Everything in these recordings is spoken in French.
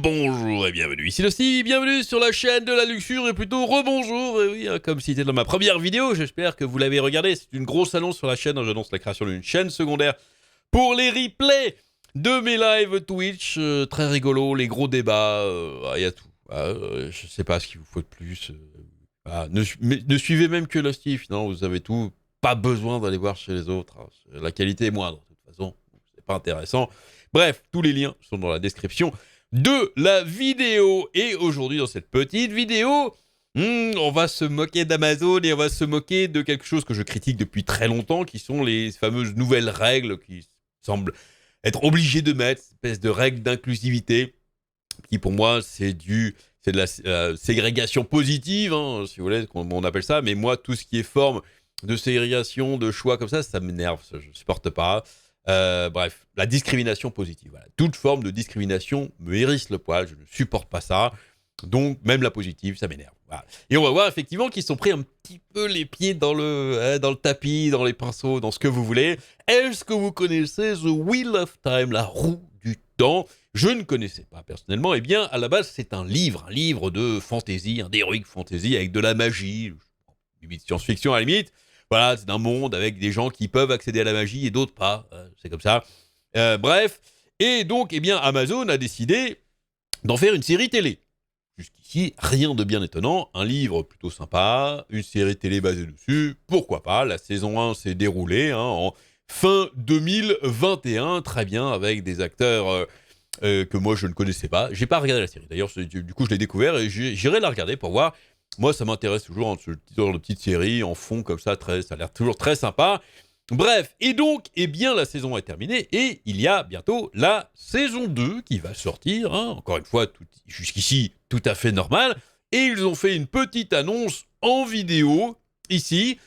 Bonjour et bienvenue, ici Losti, bienvenue sur la chaîne de la luxure et plutôt rebonjour, et oui, comme cité dans ma première vidéo, j'espère que vous l'avez regardé, c'est une grosse annonce sur la chaîne, j'annonce la création d'une chaîne secondaire pour les replays de mes lives Twitch, très rigolo, les gros débats, il y a tout, je sais pas ce qu'il vous faut de plus, ne suivez même que Losti, finalement vous avez tout, pas besoin d'aller voir chez les autres, la qualité est moindre de toute façon, c'est pas intéressant, bref, tous les liens sont dans la description de la vidéo. Et aujourd'hui, dans cette petite vidéo, on va se moquer d'Amazon et on va se moquer de quelque chose que je critique depuis très longtemps, qui sont les fameuses nouvelles règles qui semblent être obligées de mettre, cette espèce de règles d'inclusivité, qui pour moi, c'est de la ségrégation positive, hein, si vous voulez, on appelle ça. Mais moi, tout ce qui est forme de ségrégation, de choix comme ça m'énerve, je ne supporte pas. Bref, la discrimination positive. Voilà. Toute forme de discrimination me hérisse le poil, je ne supporte pas ça. Donc, même la positive, ça m'énerve. Voilà. Et on va voir effectivement qu'ils sont pris un petit peu les pieds dans le tapis, dans les pinceaux, dans ce que vous voulez. Est-ce que vous connaissez The Wheel of Time, la roue du temps? Je ne connaissais pas personnellement. Eh bien, à la base, c'est un livre de fantasy, d'heroic fantasy avec de la magie, limite science-fiction à la limite. Voilà, c'est un monde avec des gens qui peuvent accéder à la magie et d'autres pas. C'est comme ça. Bref. Et donc, eh bien, Amazon a décidé d'en faire une série télé. Jusqu'ici, rien de bien étonnant. Un livre plutôt sympa, une série télé basée dessus. Pourquoi pas? La saison 1 s'est déroulée en fin 2021. Très bien, avec des acteurs que moi, je ne connaissais pas. J'ai pas regardé la série. D'ailleurs, du coup, je l'ai découvert et j'irai la regarder pour voir. Moi, ça m'intéresse toujours, ce genre de petite série en fond comme ça, ça a l'air toujours très sympa. Bref, et donc, eh bien, la saison est terminée et il y a bientôt la saison 2 qui va sortir. Encore une fois, jusqu'ici, tout à fait normal. Et ils ont fait une petite annonce en vidéo, ici,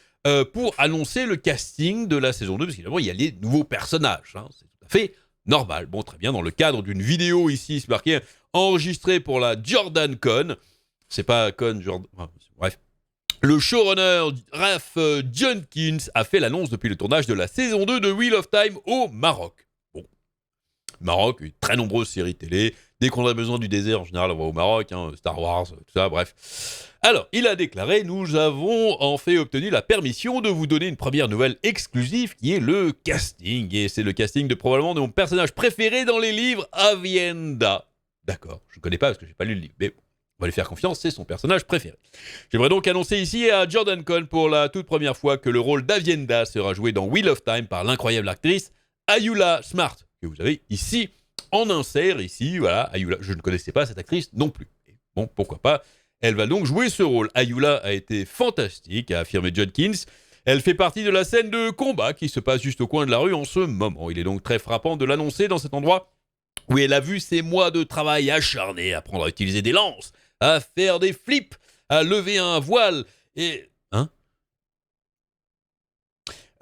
pour annoncer le casting de la saison 2, parce qu'évidemment, il y a les nouveaux personnages. C'est tout à fait normal. Bon, très bien, dans le cadre d'une vidéo ici, c'est marqué enregistrée pour la JordanCon. C'est pas Con, bref. Le showrunner Raph Jenkins a fait l'annonce depuis le tournage de la saison 2 de Wheel of Time au Maroc. Bon, Maroc, une très nombreuse série télé. Dès qu'on a besoin du désert, en général, on va au Maroc, Star Wars, tout ça, bref. Alors, il a déclaré, nous avons en fait obtenu la permission de vous donner une première nouvelle exclusive qui est le casting. Et c'est le casting de probablement de mon personnage préféré dans les livres, Avienda. D'accord, je ne connais pas parce que j'ai pas lu le livre, mais on va lui faire confiance, c'est son personnage préféré. J'aimerais donc annoncer ici à JordanCon pour la toute première fois que le rôle d'Avienda sera joué dans Wheel of Time par l'incroyable actrice Ayoola Smart, que vous avez ici en insert, ici, voilà, Ayoola, je ne connaissais pas cette actrice non plus. Et bon, pourquoi pas, elle va donc jouer ce rôle. Ayoola a été fantastique, a affirmé Jenkins. Elle fait partie de la scène de combat qui se passe juste au coin de la rue en ce moment. Il est donc très frappant de l'annoncer dans cet endroit où elle a vu ses mois de travail acharné à apprendre à utiliser des lances, à faire des flips, à lever un voile, et...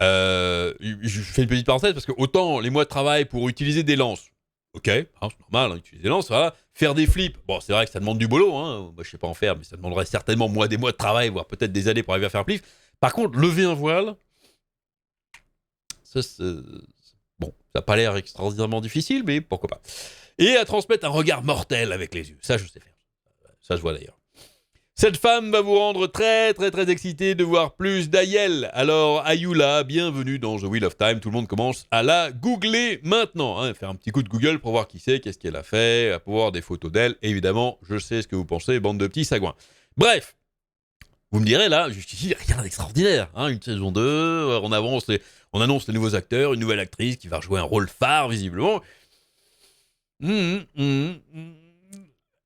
je fais une petite parenthèse, parce que autant les mois de travail pour utiliser des lances, ok, c'est normal, utiliser des lances, voilà. Faire des flips, bon, c'est vrai que ça demande du boulot, moi je sais pas en faire, mais ça demanderait certainement des mois de travail, voire peut-être des années pour arriver à faire un flip. Par contre, lever un voile, ça, bon, ça n'a pas l'air extraordinairement difficile, mais pourquoi pas. Et à transmettre un regard mortel avec les yeux. Ça, je sais faire. Ça se voit d'ailleurs. Cette femme va vous rendre très, très, très excité de voir plus d'Ayel. Alors, Ayoola, bienvenue dans The Wheel of Time. Tout le monde commence à la googler maintenant. Faire un petit coup de Google pour voir qui c'est, qu'est-ce qu'elle a fait, pour voir des photos d'elle. Évidemment, je sais ce que vous pensez, bande de petits sagouins. Bref, vous me direz là, jusqu'ici, rien d'extraordinaire. Une saison 2, on annonce les nouveaux acteurs, une nouvelle actrice qui va jouer un rôle phare, visiblement.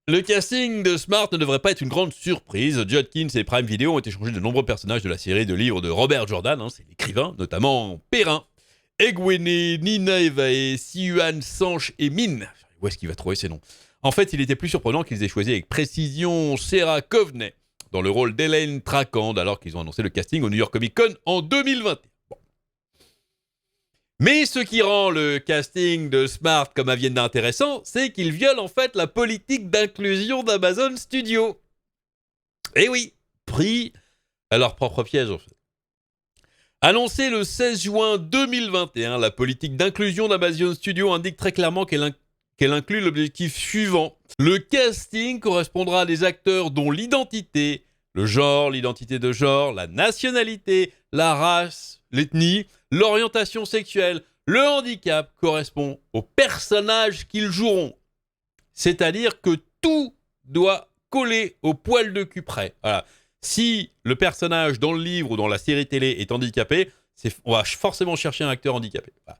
Le casting de Smart ne devrait pas être une grande surprise. Judkins et Prime Video ont échangé de nombreux personnages de la série de livres de Robert Jordan, c'est l'écrivain, notamment Perrin, Egwene, Ninaevae, Siuan, Sanche et Min. Où est-ce qu'il va trouver ces noms? En fait, il était plus surprenant qu'ils aient choisi avec précision Sarah Coveney dans le rôle d'Elaine Trakand, alors qu'ils ont annoncé le casting au New York Comic Con en 2021. Mais ce qui rend le casting de Smart comme Avienda intéressant, c'est qu'il viole en fait la politique d'inclusion d'Amazon Studios. Eh oui, pris à leur propre piège en fait. Annoncé le 16 juin 2021, la politique d'inclusion d'Amazon Studios indique très clairement qu'elle inclut l'objectif suivant. Le casting correspondra à des acteurs dont l'identité, le genre, l'identité de genre, la nationalité, la race, l'ethnie, l'orientation sexuelle, le handicap correspond aux personnages qu'ils joueront. C'est-à-dire que tout doit coller au poil de cul près. Voilà. Si le personnage dans le livre ou dans la série télé est handicapé, on va forcément chercher un acteur handicapé. Voilà.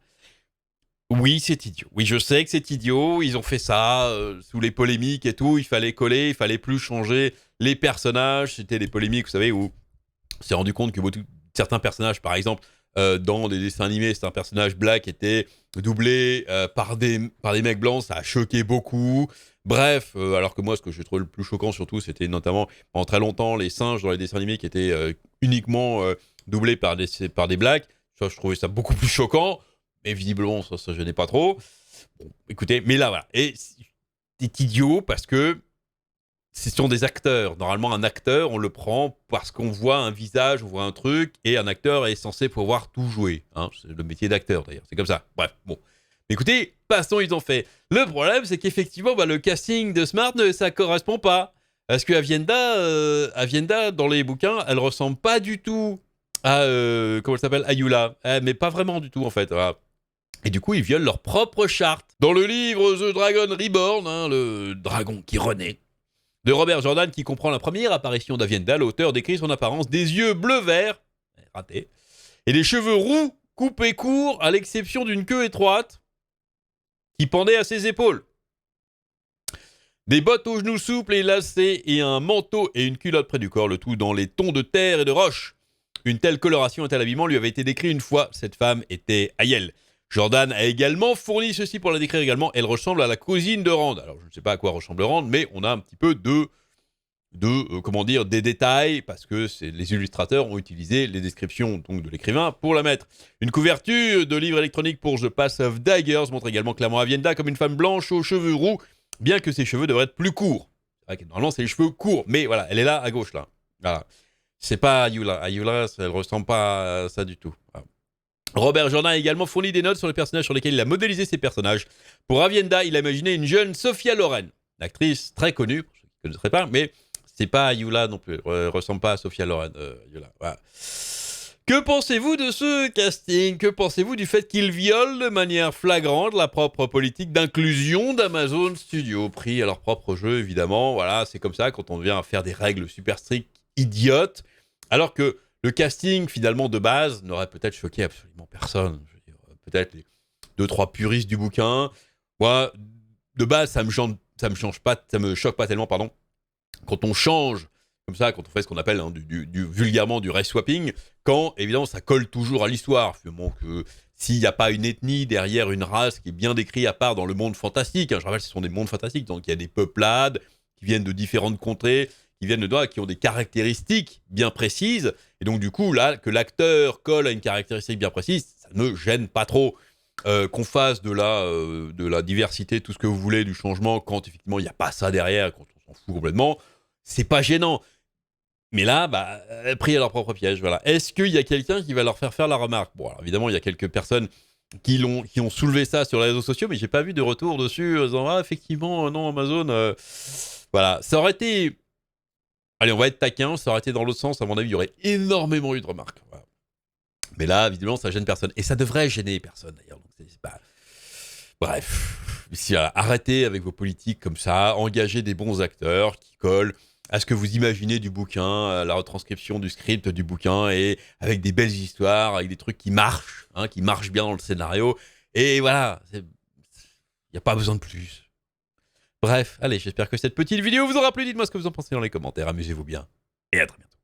Oui, c'est idiot. Oui, je sais que c'est idiot. Ils ont fait ça sous les polémiques et tout. Il fallait coller, il fallait plus changer les personnages. C'était des polémiques, vous savez, où on s'est rendu compte que certains personnages, par exemple, dans des dessins animés, c'est un personnage black qui était doublé par des mecs blancs. Ça a choqué beaucoup. Bref, alors que moi, ce que je trouve le plus choquant surtout, c'était notamment pendant très longtemps les singes dans les dessins animés qui étaient uniquement doublés par des blacks. Ça, je trouvais ça beaucoup plus choquant. Mais visiblement, ça ne gênait pas trop. Bon, écoutez, mais là, voilà. Et c'est idiot parce que ce sont des acteurs. Normalement, un acteur, on le prend parce qu'on voit un visage, on voit un truc, et un acteur est censé pouvoir tout jouer. Hein. C'est le métier d'acteur, d'ailleurs. C'est comme ça. Bref, bon. Mais écoutez, passons, ils ont fait. Le problème, c'est qu'effectivement, le casting de Smart, ça ne correspond pas. Parce que Avienda, dans les bouquins, elle ressemble pas du tout à, comment elle s'appelle, Ayula. Mais pas vraiment du tout, en fait. Voilà. Et du coup, ils violent leur propre charte. Dans le livre The Dragon Reborn, le dragon qui renaît, de Robert Jordan, qui comprend la première apparition d'Avienda, l'auteur décrit son apparence des yeux bleu-vert, raté, et des cheveux roux, coupés courts, à l'exception d'une queue étroite, qui pendait à ses épaules. Des bottes aux genoux souples et lacées, et un manteau et une culotte près du corps, le tout dans les tons de terre et de roche. Une telle coloration et tel habillement lui avait été décrit une fois. Cette femme était Aiel. Jordan a également fourni ceci pour la décrire également. Elle ressemble à la cousine de Rand. Alors, je ne sais pas à quoi ressemble Rand, mais on a un petit peu des détails, parce que les illustrateurs ont utilisé les descriptions donc, de l'écrivain pour la mettre. Une couverture de livre électronique pour The Pass of Daggers montre également clairement Avienda comme une femme blanche aux cheveux roux, bien que ses cheveux devraient être plus courts. Normalement, c'est les cheveux courts, mais voilà, elle est là, à gauche, là. Voilà. C'est pas Ayula. Ayula, elle ressemble pas à ça du tout. Voilà. Robert Jordan a également fourni des notes sur les personnages sur lesquels il a modélisé ses personnages. Pour Avienda, il a imaginé une jeune Sophia Loren, une actrice très connue, pour ceux qui ne connaîtraient pas, mais c'est pas Ayula non plus. Elle ressemble pas à Sophia Loren. Ayula. Voilà. Que pensez-vous de ce casting? Que pensez-vous du fait qu'il viole de manière flagrante la propre politique d'inclusion d'Amazon Studios, pris à leur propre jeu, évidemment. Voilà, c'est comme ça quand on vient à faire des règles super strictes, idiotes, alors que le casting, finalement, de base, n'aurait peut-être choqué absolument personne. Je veux dire, peut-être les 2-3 puristes du bouquin. Moi, de base, ça me choque pas tellement, pardon. Quand on change, comme ça, quand on fait ce qu'on appelle vulgairement du race swapping, quand, évidemment, ça colle toujours à l'histoire. Finalement, que s'il n'y a pas une ethnie derrière une race qui est bien décrite à part dans le monde fantastique, je rappelle, ce sont des mondes fantastiques, donc il y a des peuplades qui viennent de différentes contrées, qui ont des caractéristiques bien précises, et donc du coup, là, que l'acteur colle à une caractéristique bien précise, ça ne me gêne pas trop. Qu'on fasse de la diversité, tout ce que vous voulez, du changement, quand effectivement il n'y a pas ça derrière, quand on s'en fout complètement, c'est pas gênant. Mais là, pris à leur propre piège, voilà. Est-ce qu'il y a quelqu'un qui va leur faire la remarque? Bon, alors évidemment, il y a quelques personnes qui ont soulevé ça sur les réseaux sociaux, mais j'ai pas vu de retour dessus, en disant, effectivement, non, Amazon, voilà. Ça aurait été... Allez, on va être taquin, ça aurait été dans l'autre sens, à mon avis, il y aurait énormément eu de remarques. Voilà. Mais là, évidemment, ça gêne personne. Et ça devrait gêner personne, d'ailleurs. Donc, bref, arrêtez avec vos politiques comme ça, engagez des bons acteurs qui collent à ce que vous imaginez du bouquin, à la retranscription du script du bouquin, et avec des belles histoires, avec des trucs qui marchent bien dans le scénario. Et voilà, il n'y a pas besoin de plus. Bref, allez, j'espère que cette petite vidéo vous aura plu. Dites-moi ce que vous en pensez dans les commentaires. Amusez-vous bien. Et à très bientôt.